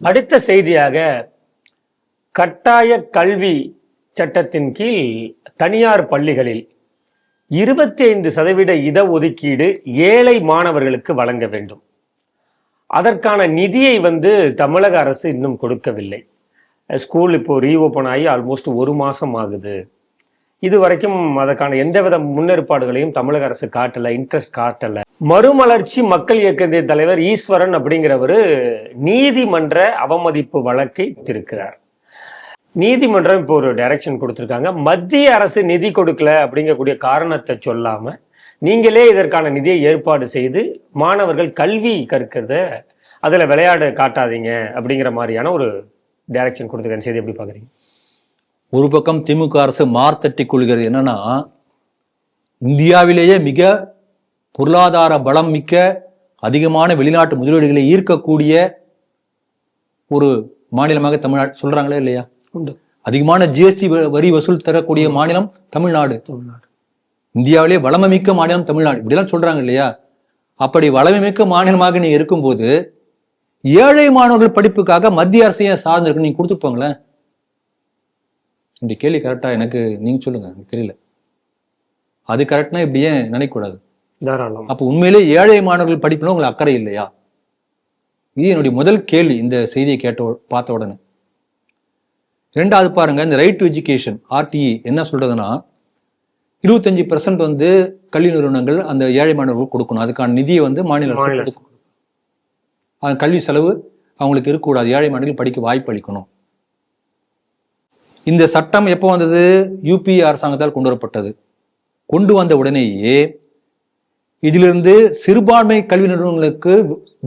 அடுத்த செய்தியாக, கட்டாய கல்வி சட்டத்தின் கீழ் தனியார் பள்ளிகளில் 25% இடஒதுக்கீடு ஏழை மாணவர்களுக்கு வழங்க வேண்டும். அதற்கான நிதியை தமிழக அரசு இன்னும் கொடுக்கவில்லை. ஸ்கூல் இப்போ ரீஓப்பன் ஆகி ஆல்மோஸ்ட் 1 மாசம் ஆகுது. இது வரைக்கும் அதற்கான எந்தவித முன்னேற்பாடுகளையும் தமிழக அரசு காட்டல, இன்ட்ரெஸ்ட் காட்டல. மறுமலர்ச்சி மக்கள் இயக்கத்தின் தலைவர் ஈஸ்வரன் அப்படிங்கிறவரு நீதிமன்ற அவமதிப்பு வழக்கை இருக்கிறார். நீதிமன்றம் இப்போ ஒரு டைரக்ஷன் கொடுத்திருக்காங்க. மத்திய அரசு நிதி கொடுக்கல அப்படிங்கக்கூடிய காரணத்தை சொல்லாம நீங்களே இதற்கான நிதியை ஏற்பாடு செய்து மாணவர்கள் கல்வி கற்கிறத அதுல விளையாட காட்டாதீங்க அப்படிங்கிற மாதிரியான ஒரு டைரக்ஷன் கொடுத்திருக்காங்க. செய்தி எப்படி பாக்குறீங்க? ஒரு பக்கம் திமுக அரசு மார்த்தட்டி கொள்கிறது. என்னன்னா, இந்தியாவிலேயே மிக பொருளாதார பலம் மிக்க அதிகமான வெளிநாட்டு முதலீடுகளை ஈர்க்கக்கூடிய ஒரு மாநிலமாக தமிழ்நாடு சொல்றாங்களே இல்லையா? அதிகமான ஜிஎஸ்டி வரி வசூல் தரக்கூடிய மாநிலம் தமிழ்நாடு. இந்தியாவிலேயே வளமைமிக்க மாநிலம் தமிழ்நாடு, இப்படிலாம் சொல்றாங்க இல்லையா? அப்படி வளமைமிக்க மாநிலமாக நீ இருக்கும்போது ஏழை மாணவர்கள் படிப்புக்காக மத்திய அரசையே சார்ந்திருக்கு, நீங்க கொடுத்துருப்பாங்களேன். இந்த கேள்வி கரெக்டா? எனக்கு நீங்க சொல்லுங்க, எனக்கு தெரியல. அது கரெக்ட்னா இப்படி ஏன் நினைக்கக்கூடாது? அப்ப உண்மையிலே ஏழை மாணவர்கள் படிப்புல உங்களுக்கு அக்கறை இல்லையா? இது என்னுடைய முதல் கேள்வி இந்த செய்தியை பார்த்த உடனே. ரெண்டாவது பாருங்க, இந்த ரைட் டு எஜுகேஷன் RTE என்ன சொல்றதுன்னா, 25% கல்வி நிறுவனங்கள் அந்த ஏழை மாணவர்களுக்கு கொடுக்கணும். அதுக்கான நிதியை மாநில அரசு கல்வி செலவு அவங்களுக்கு இருக்கக்கூடாது, ஏழை மாணவர்கள் படிக்க வாய்ப்பு அளிக்கணும். இந்த சட்டம் எப்போ வந்தது? UPA அரசாங்கத்தால் கொண்டு வரப்பட்டது. கொண்டு வந்த உடனேயே இதிலிருந்து சிறுபான்மை கல்வி நிறுவனங்களுக்கு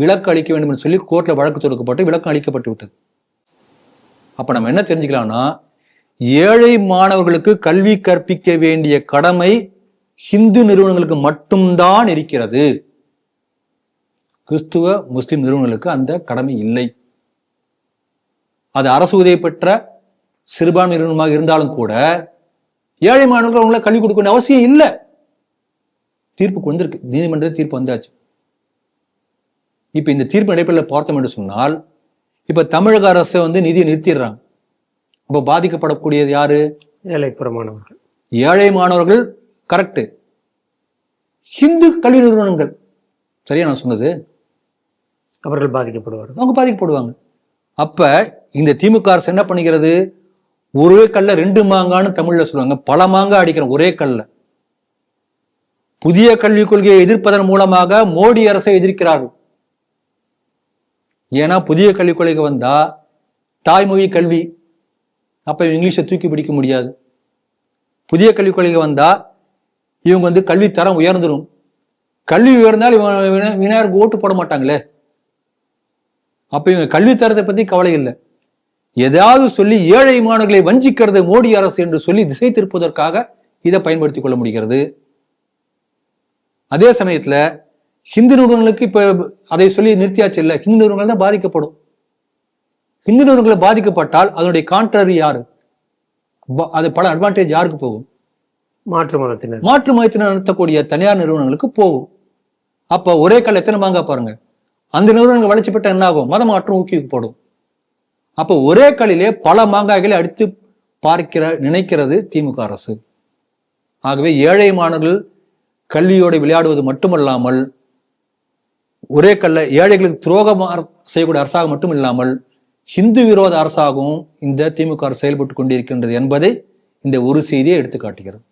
விலக்கு அளிக்க வேண்டும் என்று சொல்லி கோர்ட்ல வழக்கு தொடுக்கப்பட்டு விலக்கு அளிக்கப்பட்டு விட்டது. அப்ப நம்ம என்ன தெரிஞ்சுக்கலாம்னா, ஏழை மாணவர்களுக்கு கல்வி கற்பிக்க வேண்டிய கடமை ஹிந்து நிறுவனங்களுக்கு மட்டும்தான் இருக்கிறது. கிறிஸ்துவ முஸ்லிம் நிறுவனங்களுக்கு அந்த கடமை இல்லை. அது அரசு உதவி பெற்ற சிறுபான்மை நிறுவனமாக இருந்தாலும் கூட ஏழை மாணவர்கள் அவங்கள கல்வி கொடுக்க வேண்டிய அவசியம் இல்லை. தீர்ப்புக்கு வந்திருக்கு, நீதிமன்ற தீர்ப்பு வந்தாச்சு. இப்ப இந்த தீர்ப்பு அடிப்படையில் பார்த்தோம் என்று சொன்னால், இப்ப தமிழக அரசு நிதியை நிறுத்திடுறாங்க. அப்ப பாதிக்கப்படக்கூடியது யாரு? மாணவர்கள். ஏழை மாணவர்கள் கரெக்ட். ஹிந்து கல்வி நிறுவனங்கள், சரியா நான் சொன்னது? அவர்கள் பாதிக்கப்படுவார்கள், அவங்க பாதிக்கப்படுவாங்க. அப்ப இந்த திமுக அரசு என்ன பண்ணுகிறது? ஒரே கல்ல 2 மாங்கான்னு தமிழ்ல சொல்லுவாங்க. பல மாங்கா அடிக்கிறோம் ஒரே கல்ல. புதிய கல்விக் கொள்கையை எதிர்ப்பதன் மூலமாக மோடி அரசை எதிர்க்கிறார்கள். ஏன்னா புதிய கல்விக் கொள்கை வந்தா தாய்மொழி கல்வி, அப்ப இங்கிலீஷை தூக்கி பிடிக்க முடியாது. புதிய கல்விக் கொள்கை வந்தா இவங்க கல்வி தரம் உயர்ந்துடும். கல்வி உயர்ந்தால் விநாயகருக்கு ஓட்டு போட மாட்டாங்களே. அப்ப இவங்க கல்வி தரத்தை பத்தி கவலை இல்லை. ஏதாவது சொல்லி ஏழை மாணவர்களை வஞ்சிக்கிறது மோடி அரசு என்று சொல்லி திசை திருப்பதற்காக இதை பயன்படுத்திக் கொள்ள முடிகிறது. அதே சமயத்துல ஹிந்து நிறுவனங்களுக்கு இப்ப அதை சொல்லி நிறுத்தியாச்சு இல்ல, ஹிந்து நிறுவனங்கள் தான் பாதிக்கப்படும். ஹிந்து நிறுவனங்கள் பாதிக்கப்பட்டால் அதனுடைய கான்ட்ரரி யாரு? அது பல அட்வான்டேஜ் யாருக்கு போகும்? மாற்று மதத்தினர் நடத்தக்கூடிய தனியார் நிறுவனங்களுக்கு போகும். அப்ப ஒரே கல் எத்தனை மாங்கா பாருங்க. அந்த நிறுவனங்கள் வளர்ச்சி பெற்ற என்ன ஆகும்? மத மாற்றம் ஊக்குவிக்கப்படும். அப்ப ஒரே கல்லிலே பல மாங்காய்களை அடித்து நினைக்கிறது திமுக அரசு. ஆகவே ஏழை மாணவர்கள் கல்வியோடு விளையாடுவது மட்டுமல்லாமல், ஒரே கல்ல ஏழைகளுக்கு துரோகம் செய்யக்கூடிய அரசாக மட்டும் இல்லாமல் ஹிந்து விரோத அரசாகவும் இந்த திமுக அரசு செயல்பட்டு கொண்டிருக்கின்றது என்பதை இந்த ஒரு செய்தியை எடுத்து காட்டுகிறது.